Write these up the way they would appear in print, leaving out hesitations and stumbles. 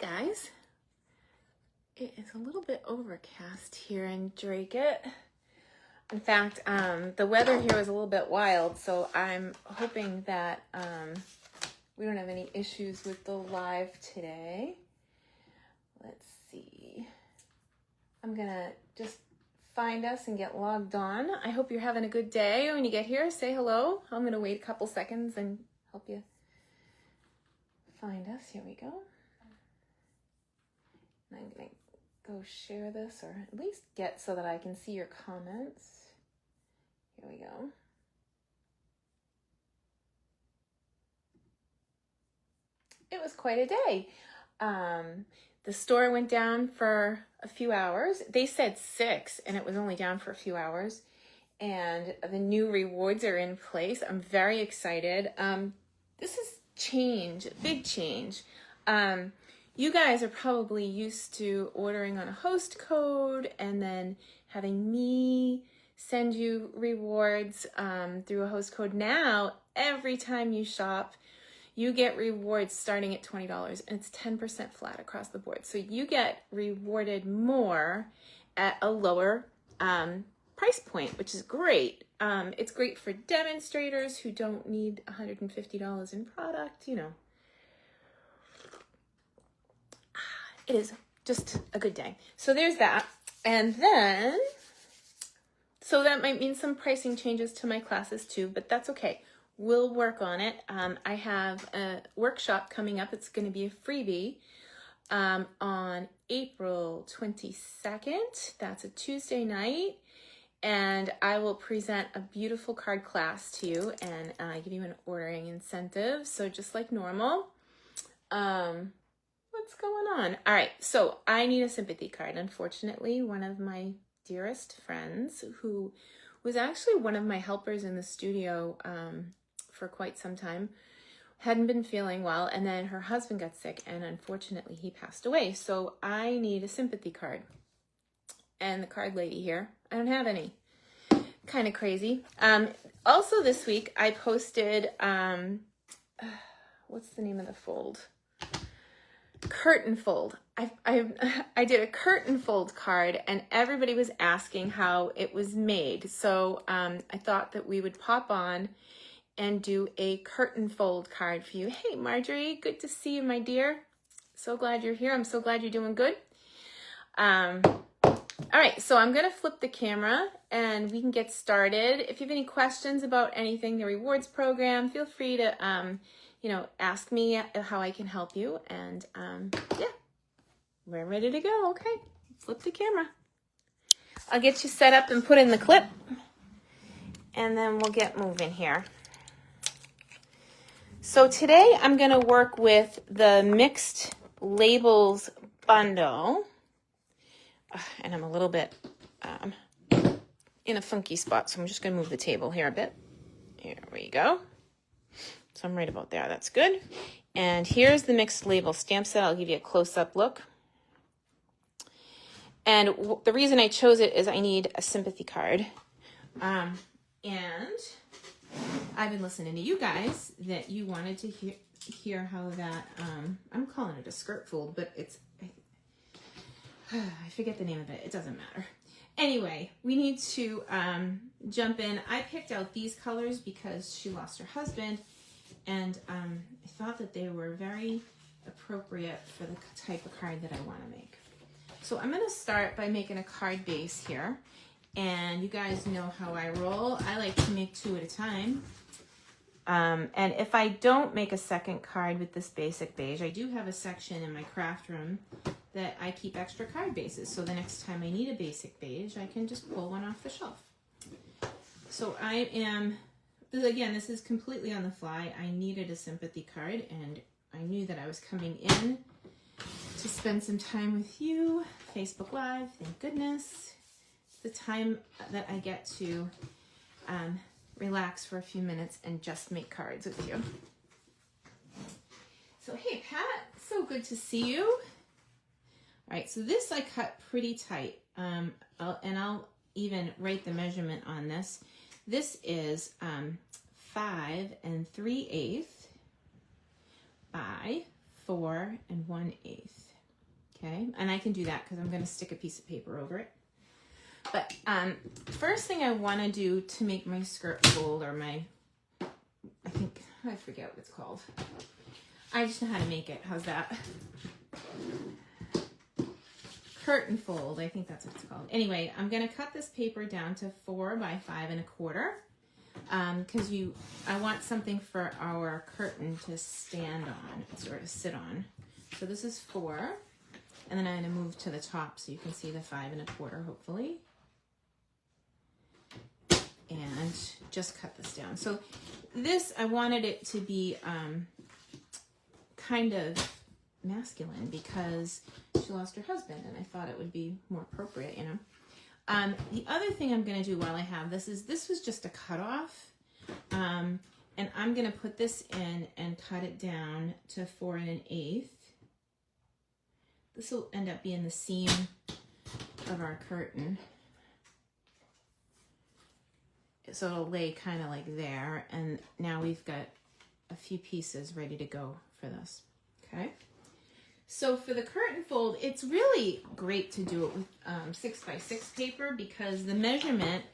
guys. It is a little bit overcast here in Dracut. In fact, the weather here is a little bit wild, so I'm hoping that we don't have any issues with the live today. Let's see. I'm gonna just find us and get logged on. I hope you're having a good day. When you get here, say hello. I'm gonna wait a couple seconds and help you find us. Here we go. And I'm gonna go share this, or at least get so that I can see your comments. Here we go. It was quite a day. The store went down for a few hours. They said 6, and it was only down for a few hours. And the new rewards are in place. I'm very excited. This is change, big change. You guys are probably used to ordering on a host code and then having me send you rewards through a host code. Now, every time you shop, you get rewards starting at $20, and it's 10% flat across the board. So you get rewarded more at a lower price point, which is great. It's great for demonstrators who don't need $150 in product, you know. It is just a good day. So there's that. And then, so that might mean some pricing changes to my classes too, but that's okay. We'll work on it. I have a workshop coming up. It's going to be a freebie on April 22nd. That's a Tuesday night. And I will present a beautiful card class to you and give you an ordering incentive. So just like normal. What's going on? All right, so I need a sympathy card. Unfortunately, one of my dearest friends, who was actually one of my helpers in the studio for quite some time, hadn't been feeling well, and then her husband got sick, and unfortunately he passed away. So I need a sympathy card. And the card lady here, I don't have any. Kind of crazy. Also this week I posted, what's the name of the fold? Curtain fold. I did a curtain fold card, and everybody was asking how it was made. So I thought that we would pop on and do a curtain fold card for you. Hey Marjorie, good to see you, my dear. So glad you're here. I'm so glad you're doing good. All right, so I'm gonna flip the camera and we can get started. If you have any questions about anything, the rewards program, feel free to ask me how I can help you. And yeah, we're ready to go. Okay, flip the camera. I'll get you set up and put in the clip, and then we'll get moving here. So today I'm going to work with the Mixed Labels bundle. And I'm a little bit in a funky spot, so I'm just going to move the table here a bit. Here we go. So I'm right about there. That's good. And here's the Mixed Label stamp set. I'll give you a close-up look. And the reason I chose it is I need a sympathy card. And I've been listening to you guys that you wanted to hear how that, I'm calling it a skirt fold, but it's, I forget the name of it. It doesn't matter. Anyway, we need to jump in. I picked out these colors because she lost her husband, and I thought that they were very appropriate for the type of card that I want to make. So I'm going to start by making a card base here. And you guys know how I roll. I like to make 2 at a time. And if I don't make a second card with this basic beige, I do have a section in my craft room that I keep extra card bases. So the next time I need a basic beige, I can just pull one off the shelf. So again, this is completely on the fly. I needed a sympathy card, and I knew that I was coming in to spend some time with you. Facebook Live, thank goodness. It's the time that I get to relax for a few minutes and just make cards with you. So hey Pat, so good to see you. All right, so this I cut pretty tight, and I'll even write the measurement on this. This is 5 3/8 by 4 1/8. Okay, and I can do that because I'm going to stick a piece of paper over it. But first thing I want to do to make my skirt fold, or my, I forget what it's called. I just know how to make it. How's that? Curtain fold, I think that's what it's called. Anyway, I'm going to cut this paper down to 4 by 5 1/4 because I want something for our curtain to stand on, or to sit on. So this is 4, and then I'm going to move to the top so you can see the 5 1/4 hopefully. And just cut this down. So this, I wanted it to be kind of masculine because she lost her husband, and I thought it would be more appropriate, you know. The other thing I'm going to do while I have this is, this was just a cutoff, and I'm going to put this in and cut it down to 4 1/8. This will end up being the seam of our curtain. So it'll lay kind of like there, and now we've got a few pieces ready to go for this. Okay. So for the curtain fold, it's really great to do it with 6 by 6 paper because the measurement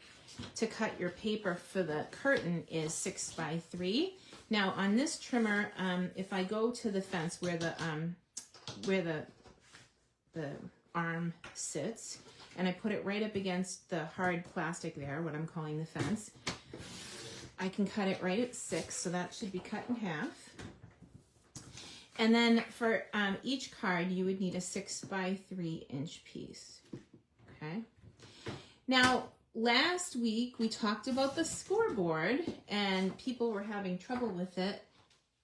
to cut your paper for the curtain is 6 by 3. Now on this trimmer, if I go to the fence where the arm sits, and I put it right up against the hard plastic there, what I'm calling the fence, I can cut it right at 6, so that should be cut in half. And then for each card, you would need a 6 by 3 inch piece. Okay. Now, last week we talked about the scoreboard, and people were having trouble with it.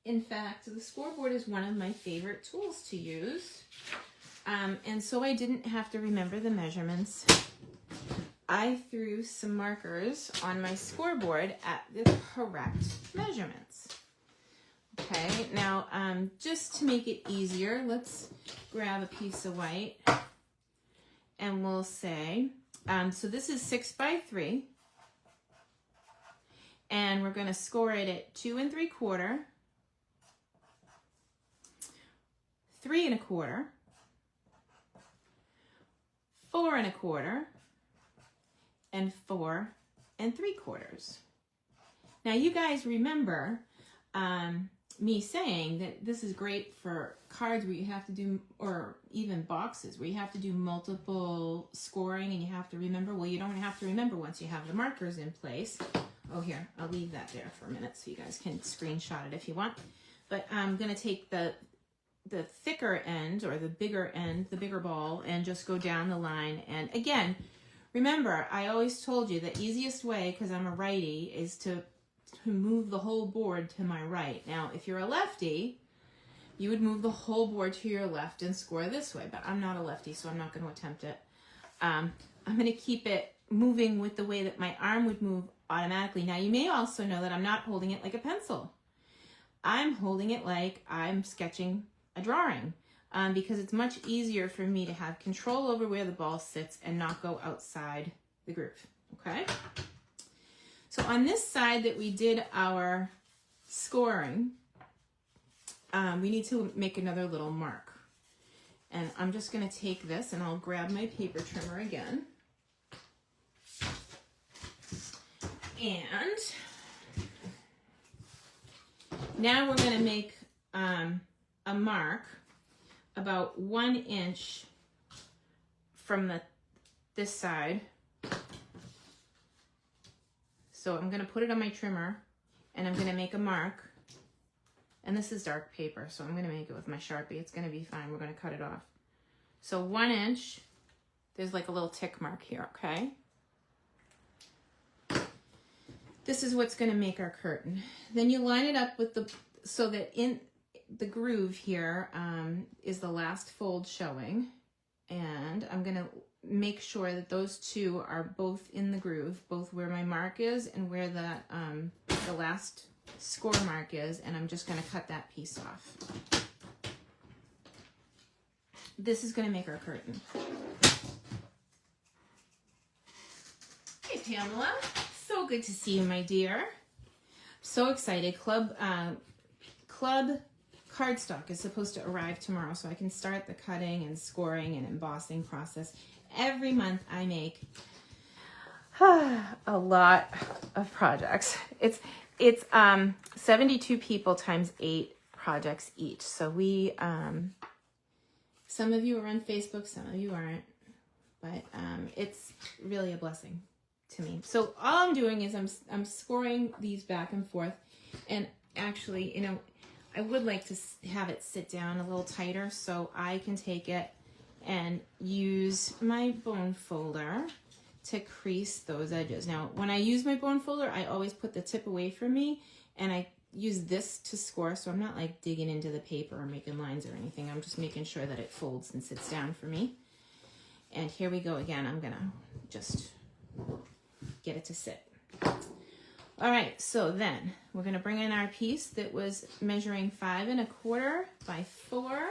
In fact, the scoreboard is one of my favorite tools to use. And so I didn't have to remember the measurements. I threw some markers on my scoreboard at the correct measurements. Okay, now just to make it easier, let's grab a piece of white and we'll say, so this is 6 by 3, and we're going to score it at 2 3/4, 3 1/4, 4 1/4, and 4 3/4. Now you guys remember me saying that this is great for cards where you have to do, or even boxes where you have to do multiple scoring and you have to remember. Well, you don't have to remember once you have the markers in place. Oh, here, I'll leave that there for a minute so you guys can screenshot it if you want. But I'm going to take the thicker end, or the bigger end, the bigger ball, and just go down the line. And again, remember, I always told you the easiest way, because I'm a righty, is to move the whole board to my right. Now, if you're a lefty, you would move the whole board to your left and score this way, but I'm not a lefty, so I'm not going to attempt it. I'm going to keep it moving with the way that my arm would move automatically. Now, you may also know that I'm not holding it like a pencil. I'm holding it like I'm sketching a drawing, because it's much easier for me to have control over where the ball sits and not go outside the groove. Okay? So on this side that we did our scoring, we need to make another little mark. And I'm just going to take this and I'll grab my paper trimmer again. And now we're going to make a mark about 1 inch from this side. So I'm going to put it on my trimmer and I'm going to make a mark. And this is dark paper, so I'm going to make it with my Sharpie. It's going to be fine. We're going to cut it off. So 1 inch, there's like a little tick mark here, okay? This is what's going to make our curtain. Then you line it up with so that in the groove here is the last fold showing. And I'm going to make sure that those two are both in the groove, both where my mark is and where the last score mark is, and I'm just going to cut that piece off. This is going to make our curtain. Hey Pamela, so good to see you, my dear. So excited. Club cardstock is supposed to arrive tomorrow, so I can start the cutting and scoring and embossing process. Every month I make a lot of projects. It's 72 people times 8 projects each. So we, some of you are on Facebook, some of you aren't, but it's really a blessing to me. So all I'm doing is I'm scoring these back and forth, and actually, you know, I would like to have it sit down a little tighter so I can take it and use my bone folder to crease those edges. Now, when I use my bone folder, I always put the tip away from me, and I use this to score, so I'm not like digging into the paper or making lines or anything. I'm just making sure that it folds and sits down for me. And here we go again. I'm gonna just get it to sit. All right, so then we're gonna bring in our piece that was measuring 5 1/4 by 4.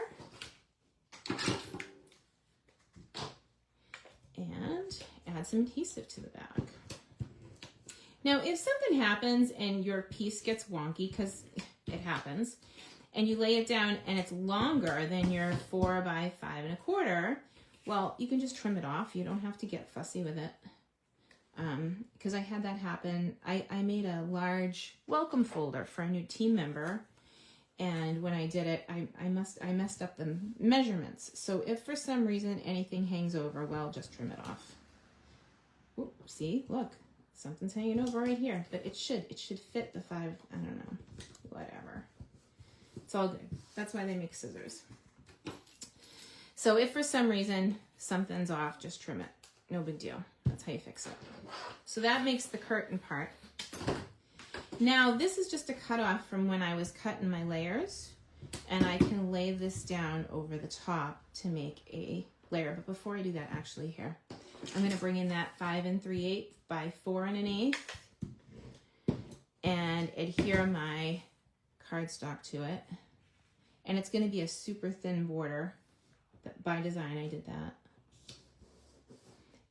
And add some adhesive to the back. Now, if something happens and your piece gets wonky, because it happens, and you lay it down and it's longer than your 4 by 5 1/4, well, you can just trim it off. You don't have to get fussy with it. Because I had that happen. I made a large welcome folder for a new team member, and when I did it, I messed up the measurements. So if for some reason anything hangs over, well, just trim it off. Ooh, see, look, something's hanging over right here, but it should fit the 5. I don't know, whatever. It's all good. That's why they make scissors. So if for some reason something's off, just trim it. No big deal. That's how you fix it. So that makes the curtain part. Now this is just a cutoff from when I was cutting my layers, and I can lay this down over the top to make a layer. But before I do that, actually here, I'm going to bring in that 5 3/8 by 4 1/8 and adhere my cardstock to it. And it's going to be a super thin border. By design, I did that.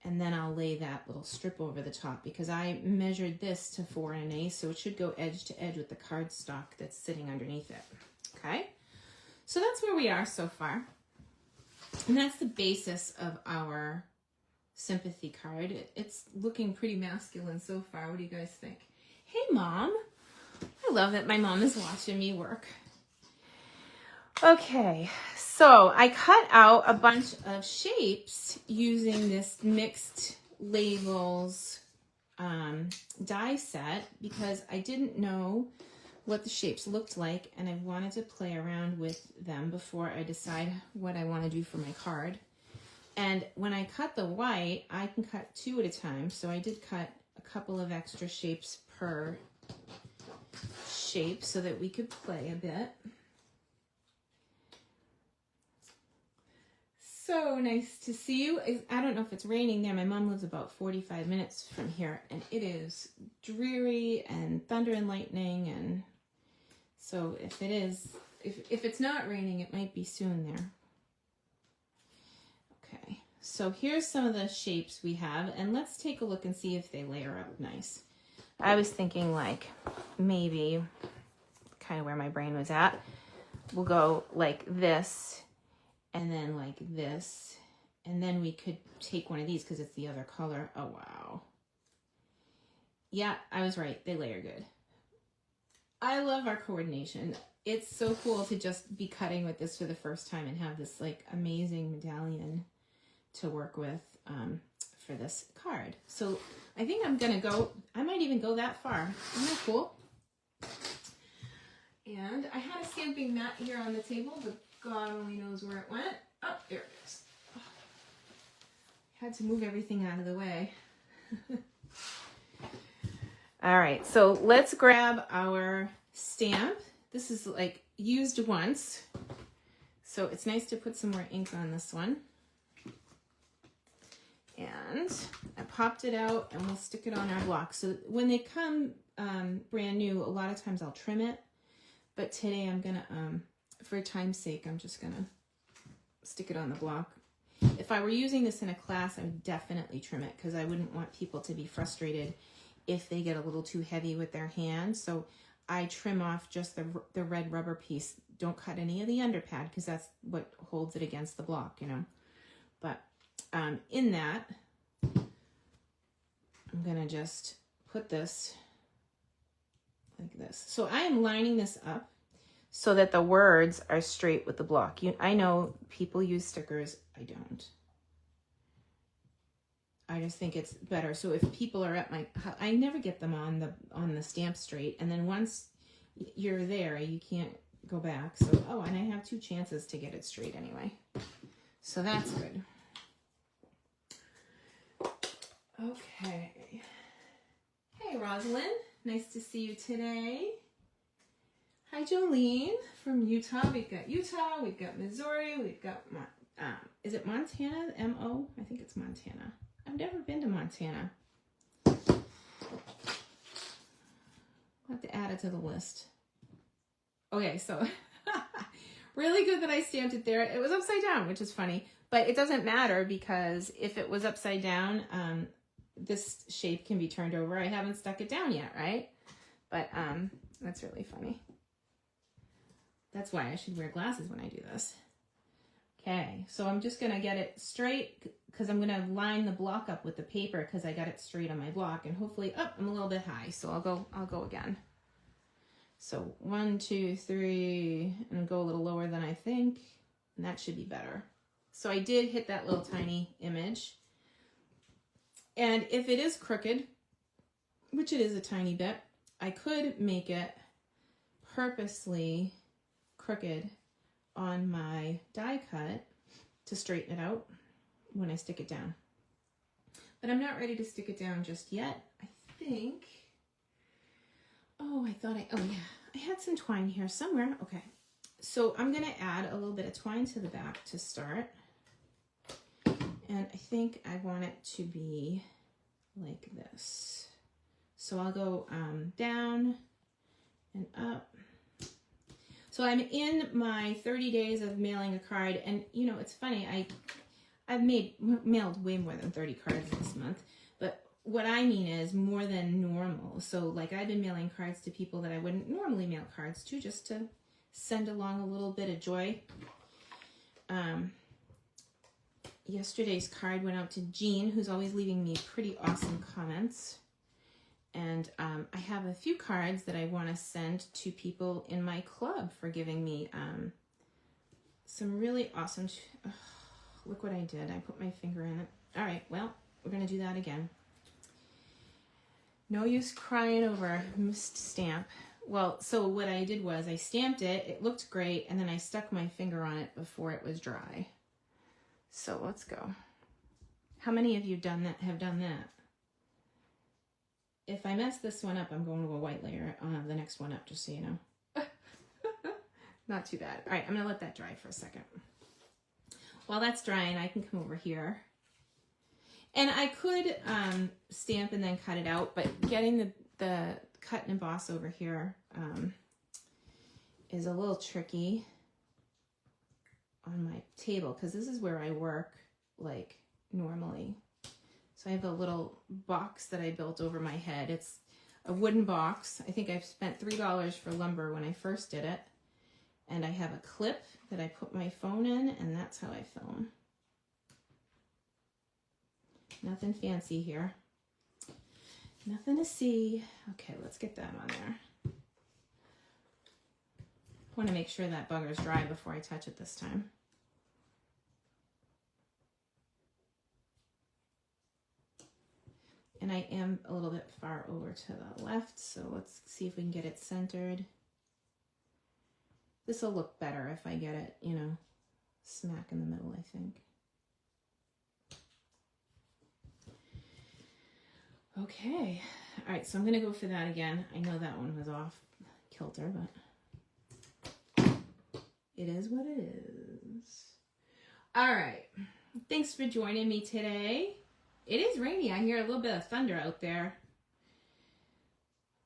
And then I'll lay that little strip over the top because I measured this to 4 1/8, so it should go edge to edge with the cardstock that's sitting underneath it. Okay, so that's where we are so far. And that's the basis of our sympathy card. It's looking pretty masculine so far. What do you guys think? Hey, Mom. I love that my mom is watching me work. Okay, so I cut out a bunch of shapes using this Mixed Labels die set because I didn't know what the shapes looked like, and I wanted to play around with them before I decide what I want to do for my card. And when I cut the white, I can cut 2 at a time, so I did cut a couple of extra shapes per shape so that we could play a bit. So nice to see you. I don't know if it's raining there. My mom lives about 45 minutes from here, and it is dreary and thunder and lightning, and so if it is, if it's not raining, it might be soon there. Okay, so here's some of the shapes we have, and let's take a look and see if they layer up nice. I was thinking like maybe kind of where my brain was at. We'll go like this, and then like this, and then we could take one of these because it's the other color. Oh, wow. Yeah, I was right. They layer good. I love our coordination. It's so cool to just be cutting with this for the first time and have this like amazing medallion to work with for this card. So I think I'm gonna go, I might even go that far. Isn't that cool? And I had a stamping mat here on the table, but God only knows where it went. Oh, there it is. Oh, had to move everything out of the way. All right, so let's grab our stamp. This is like used once, so it's nice to put some more ink on this one. And I popped it out, and we'll stick it on our block. So when they come brand new, a lot of times I'll trim it, but today I'm gonna, for time's sake, I'm just gonna stick it on the block. If I were using this in a class, I would definitely trim it because I wouldn't want people to be frustrated if they get a little too heavy with their hands. So I trim off just the red rubber piece. Don't cut any of the underpad because that's what holds it against the block, you know. But in that, I'm gonna just put this like this. So I am lining this up so that the words are straight with the block. I know people use stickers. I don't. I just think it's better. So if people are at I never get them on the stamp straight, and then once you're there, you can't go back. So, oh, and I have 2 chances to get it straight anyway. So that's good. Okay. Hey, Rosalind. Nice to see you today. Hi, Jolene from Utah. We've got Utah. We've got Missouri. We've got, is it Montana? M-O? I think it's Montana. I've never been to Montana. I'll have to add it to the list. Okay, so really good that I stamped it there. It was upside down, which is funny, but it doesn't matter because if it was upside down, this shape can be turned over. I haven't stuck it down yet, right? But that's really funny. That's why I should wear glasses when I do this. Okay, so I'm just gonna get it straight because I'm gonna line the block up with the paper because I got it straight on my block, and hopefully, oh, I'm a little bit high, so I'll go again. So 1, 2, 3, and go a little lower than I think, and that should be better. So I did hit that little tiny image, and if it is crooked, which it is a tiny bit, I could make it purposely crooked on my die cut to straighten it out when I stick it down. But I'm not ready to stick it down just yet. I think, oh yeah, I had some twine here somewhere. Okay, so I'm gonna add a little bit of twine to the back to start. And I think I want it to be like this. So I'll go down and up. So I'm in my 30 days of mailing a card, and you know, it's funny, I've mailed way more than 30 cards this month, but what I mean is more than normal. So like I've been mailing cards to people that I wouldn't normally mail cards to, just to send along a little bit of joy. Yesterday's card went out to Jean, who's always leaving me pretty awesome comments. And I have a few cards that I want to send to people in my club for giving me some really awesome... look what I did. I put my finger in it. All right, well, we're going to do that again. No use crying over a missed stamp. Well, so what I did was I stamped it. It looked great, and then I stuck my finger on it before it was dry. So let's go. How many of you have done that? If I mess this one up, I'm going to a white layer on the next one up, just so you know. Not too bad. All right, I'm going to let that dry for a second. While that's drying, I can come over here. And I could stamp and then cut it out, but getting the cut and emboss over here is a little tricky on my table because this is where I work like normally. So I have a little box that I built over my head. It's a wooden box. I think I've spent $3 for lumber when I first did it. And I have a clip that I put my phone in, and that's how I film. Nothing fancy here. Nothing to see. Okay, let's get that on there. I want to make sure that bugger's dry before I touch it this time. And I am a little bit far over to the left, so let's see if we can get it centered. This will look better if I get it, you know, smack in the middle, I think. Okay, all right, so I'm gonna go for that again. I know that one was off kilter, but it is what it is. All right, thanks for joining me today. It is rainy. I hear a little bit of thunder out there.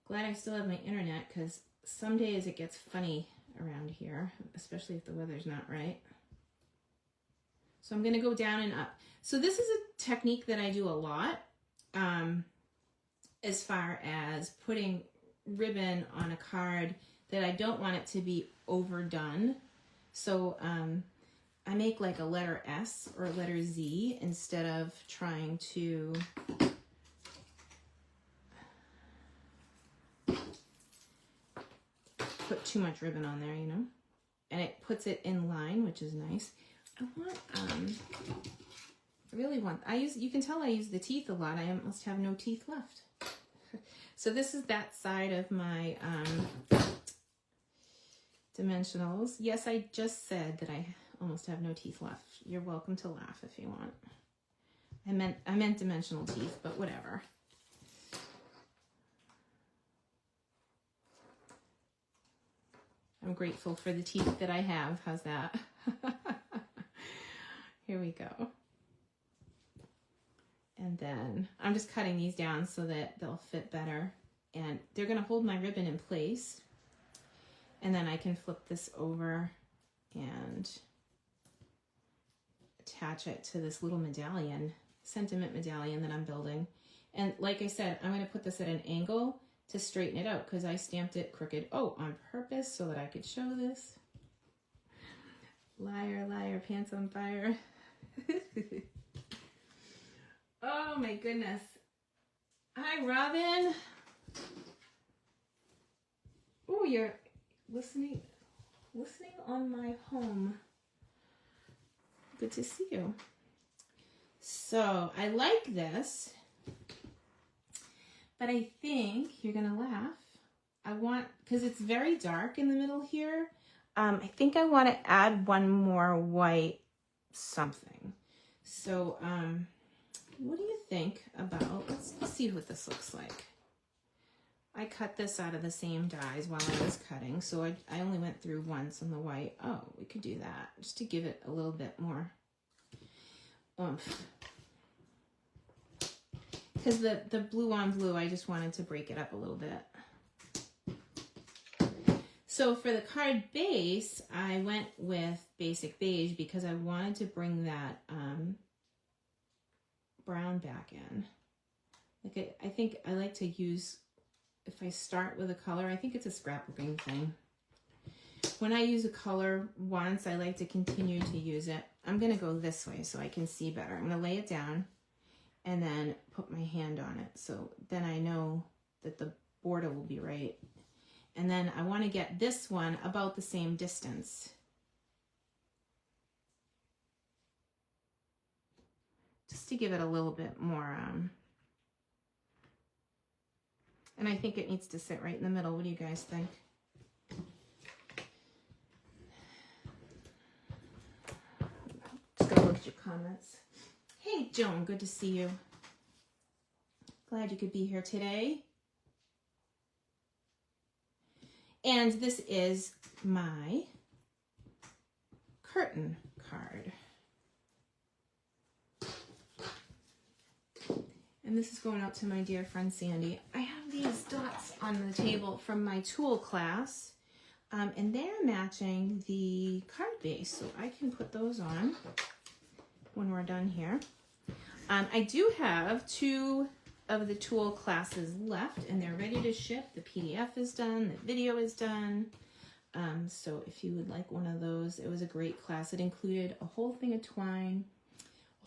Glad I still have my internet because some days it gets funny around here, especially if the weather's not right. So I'm going to go down and up. So this is a technique that I do a lot as far as putting ribbon on a card that I don't want it to be overdone. So I make like a letter S or a letter Z instead of trying to put too much ribbon on there, you know, and it puts it in line, which is nice. I want, I really want, you can tell I use the teeth a lot. I almost have no teeth left. So this is that side of my dimensionals. Yes, I just said that I almost have no teeth left. You're welcome to laugh if you want. I meant dimensional teeth, but whatever. I'm grateful for the teeth that I have. How's that? Here we go. And then I'm just cutting these down so that they'll fit better. And they're going to hold my ribbon in place. And then I can flip this over and attach it to this little medallion, sentiment medallion that I'm building. And like I said, I'm going to put this at an angle to straighten it out because I stamped it crooked. Oh, on purpose so that I could show this. Liar, liar, pants on fire. Oh my goodness. Hi, Robin. Oh, you're listening on my home. Good to see you. So I like this, but I think you're gonna laugh. Because it's very dark in the middle here, I think I want to add one more white something. So what do you think about, let's see what this looks like. I cut this out of the same dies while I was cutting, so I only went through once on the white. Oh, we could do that just to give it a little bit more oomph. Because the blue on blue, I just wanted to break it up a little bit. So for the card base, I went with basic beige because I wanted to bring that brown back in. Like I think I like to use, if I start with a color, I think it's a scrapbooking thing. When I use a color once, I like to continue to use it. I'm going to go this way so I can see better. I'm going to lay it down and then put my hand on it. So then I know that the border will be right. And then I want to get this one about the same distance. Just to give it a little bit more, and I think it needs to sit right in the middle. What do you guys think? Just gotta look at your comments. Hey, Joan, good to see you. Glad you could be here today. And this is my curtain card. And this is going out to my dear friend Sandy. I have these dots on the table from my tool class, and they're matching the card base, so I can put those on when we're done here. I do have 2 of the tool classes left, and they're ready to ship. The PDF is done, the video is done. So if you would like one of those, it was a great class. It included a whole thing of twine,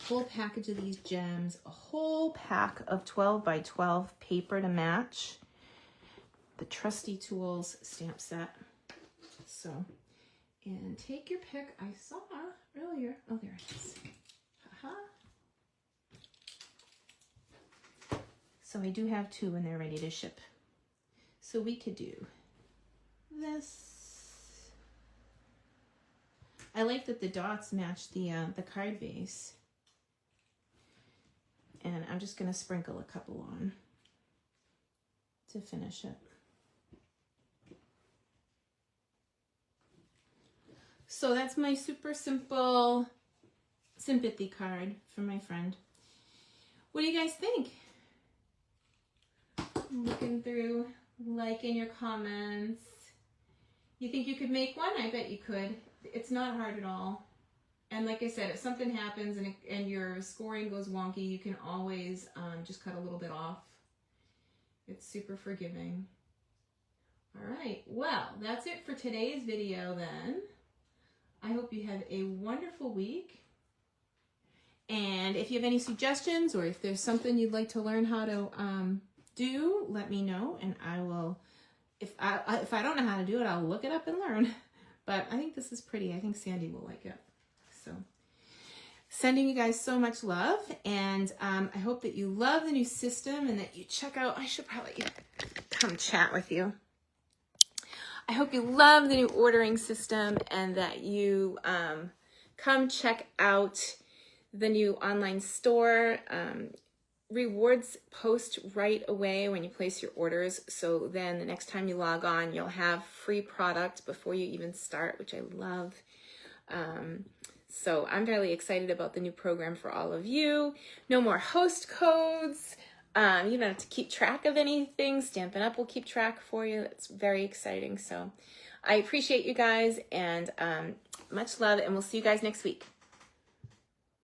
a whole package of these gems, a whole pack of 12 by 12 paper to match, the trusty tools stamp set. So, and take your pick. I saw earlier. Oh, there it is. Haha. So I do have 2 and they're ready to ship. So we could do this. I like that the dots match the card base. And I'm just going to sprinkle a couple on to finish it. So that's my super simple sympathy card from my friend. What do you guys think? I'm looking through, liking your comments. You think you could make one? I bet you could. It's not hard at all. And like I said, if something happens and your scoring goes wonky, you can always just cut a little bit off. It's super forgiving. All right, well, that's it for today's video then. I hope you have a wonderful week. And if you have any suggestions or if there's something you'd like to learn how to do, let me know, and I will, if I don't know how to do it, I'll look it up and learn. But I think this is pretty. I think Sandy will like it. So sending you guys so much love, and I hope that you love the new system and that you check out, I should probably come chat with you. I hope you love the new ordering system and that you come check out the new online store. Rewards post right away when you place your orders, so then the next time you log on, you'll have free product before you even start, which I love. So I'm really excited about the new program for all of you. No more host codes. You don't have to keep track of anything. Stampin' Up will keep track for you. It's very exciting. So I appreciate you guys, and much love, and we'll see you guys next week.